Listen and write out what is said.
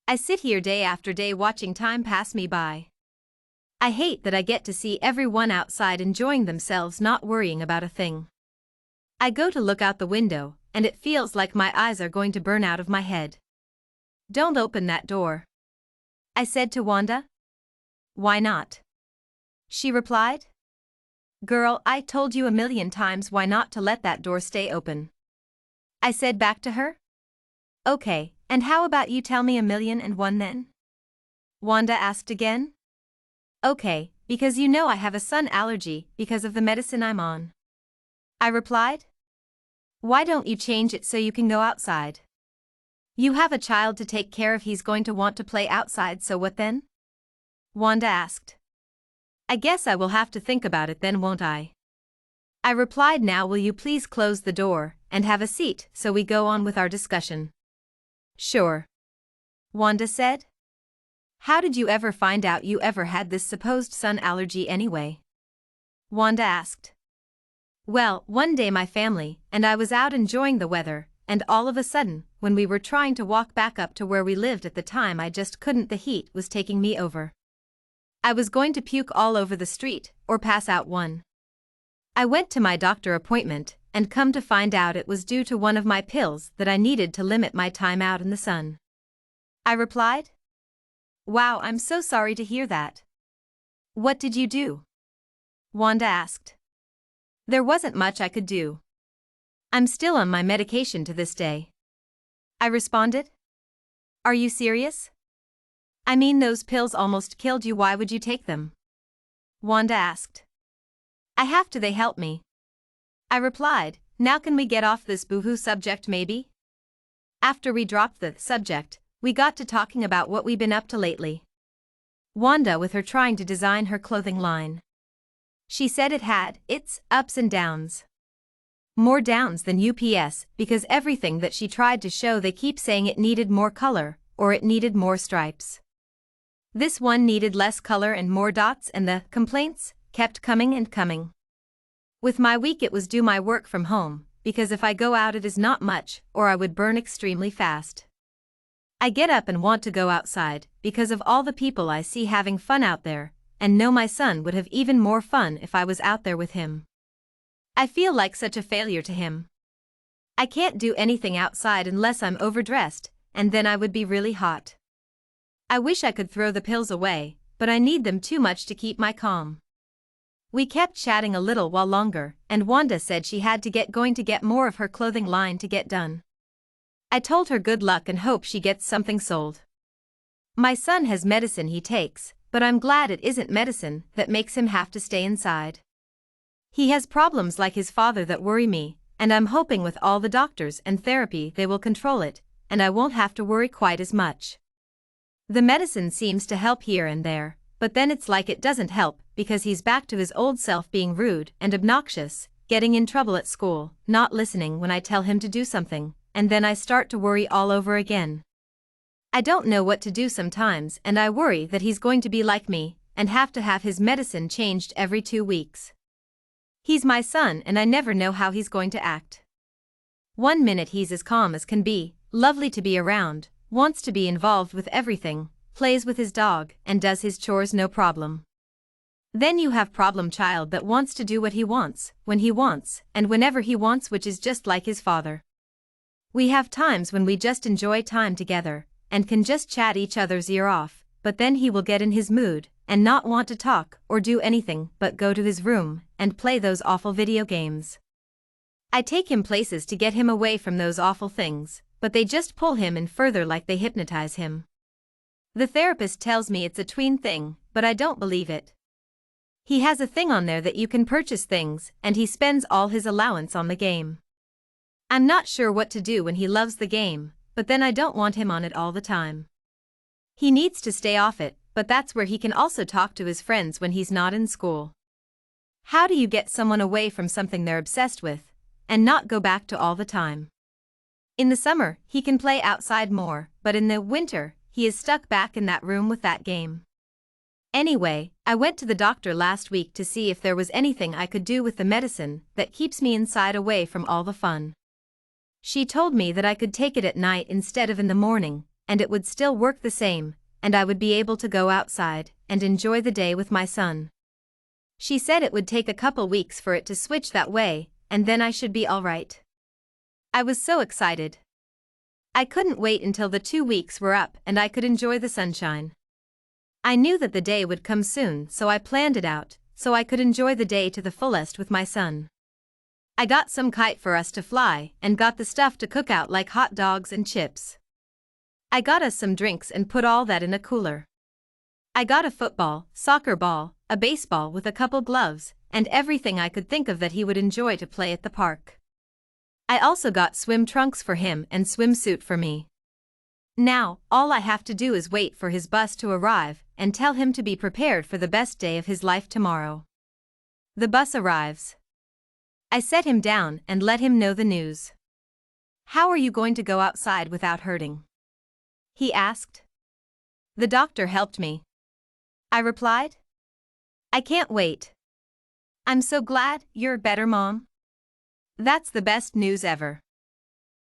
I sit here day after day watching time pass me by. I hate that I get to see everyone outside enjoying themselves, not worrying about a thing. I go to look out the window, and it feels like my eyes are going to burn out of my head. "Don't open that door," I said to Wanda. "Why not?" she replied. "Girl, I told you a million times why not to let that door stay open," I said back to her. "Okay, and how about you tell me 1,000,001 then?" Wanda asked again. "Okay, because you know I have a sun allergy because of the medicine I'm on," I replied. "Why don't you change it so you can go outside? You have a child to take care of, he's going to want to play outside, so what then?" Wanda asked. "I guess I will have to think about it then, won't I?" I replied. "Now will you please close the door and have a seat so we go on with our discussion?" "Sure," Wanda said. "How did you ever find out you ever had this supposed sun allergy anyway?" Wanda asked. "Well, one day my family and I was out enjoying the weather, and all of a sudden, when we were trying to walk back up to where we lived at the time, I just couldn't. The heat was taking me over. I was going to puke all over the street or pass out one. I went to my doctor appointment, and come to find out it was due to one of my pills that I needed to limit my time out in the sun," I replied. "Wow, I'm so sorry to hear that. What did you do?" Wanda asked. "There wasn't much I could do. I'm still on my medication to this day," I responded. "Are you serious? I mean, those pills almost killed you. Why would you take them?" Wanda asked. "I have to, they help me," I replied. "Now can we get off this boohoo subject maybe?" After we dropped the subject, we got to talking about what we've been up to lately. Wanda with her trying to design her clothing line. She said it had its ups and downs. More downs than UPS, because everything that she tried to show, they keep saying it needed more color or it needed more stripes. This one needed less color and more dots, and the complaints kept coming and coming. With my week it was do my work from home, because if I go out it is not much, or I would burn extremely fast. I get up and want to go outside, because of all the people I see having fun out there, and know my son would have even more fun if I was out there with him. I feel like such a failure to him. I can't do anything outside unless I'm overdressed, and then I would be really hot. I wish I could throw the pills away, but I need them too much to keep my calm. We kept chatting a little while longer, and Wanda said she had to get going to get more of her clothing line to get done. I told her good luck and hope she gets something sold. My son has medicine he takes, but I'm glad it isn't medicine that makes him have to stay inside. He has problems like his father that worry me, and I'm hoping with all the doctors and therapy they will control it, and I won't have to worry quite as much. The medicine seems to help here and there, but then it's like it doesn't help, because he's back to his old self, being rude and obnoxious, getting in trouble at school, not listening when I tell him to do something, and then I start to worry all over again. I don't know what to do sometimes, and I worry that he's going to be like me, and have to have his medicine changed every 2 weeks. He's my son and I never know how he's going to act. One minute he's as calm as can be, lovely to be around, wants to be involved with everything, plays with his dog, and does his chores no problem. Then you have problem child that wants to do what he wants, when he wants, and whenever he wants, which is just like his father. We have times when we just enjoy time together, and can just chat each other's ear off, but then he will get in his mood, and not want to talk or do anything but go to his room, and play those awful video games. I take him places to get him away from those awful things, but they just pull him in further like they hypnotize him. The therapist tells me it's a tween thing, but I don't believe it. He has a thing on there that you can purchase things, and he spends all his allowance on the game. I'm not sure what to do when he loves the game, but then I don't want him on it all the time. He needs to stay off it, but that's where he can also talk to his friends when he's not in school. How do you get someone away from something they're obsessed with, and not go back to all the time? In the summer, he can play outside more, but in the winter, he is stuck back in that room with that game. Anyway, I went to the doctor last week to see if there was anything I could do with the medicine that keeps me inside away from all the fun. She told me that I could take it at night instead of in the morning, and it would still work the same, and I would be able to go outside and enjoy the day with my son. She said it would take a couple weeks for it to switch that way, and then I should be all right. I was so excited. I couldn't wait until the 2 weeks were up and I could enjoy the sunshine. I knew that the day would come soon, so I planned it out, so I could enjoy the day to the fullest with my son. I got some kite for us to fly and got the stuff to cook out like hot dogs and chips. I got us some drinks and put all that in a cooler. I got a football, soccer ball, a baseball with a couple gloves, and everything I could think of that he would enjoy to play at the park. I also got swim trunks for him and swimsuit for me. Now, all I have to do is wait for his bus to arrive and tell him to be prepared for the best day of his life tomorrow. The bus arrives. I set him down and let him know the news. "How are you going to go outside without hurting?" he asked. "The doctor helped me," I replied. "I can't wait." "I'm so glad you're better, Mom." "That's the best news ever."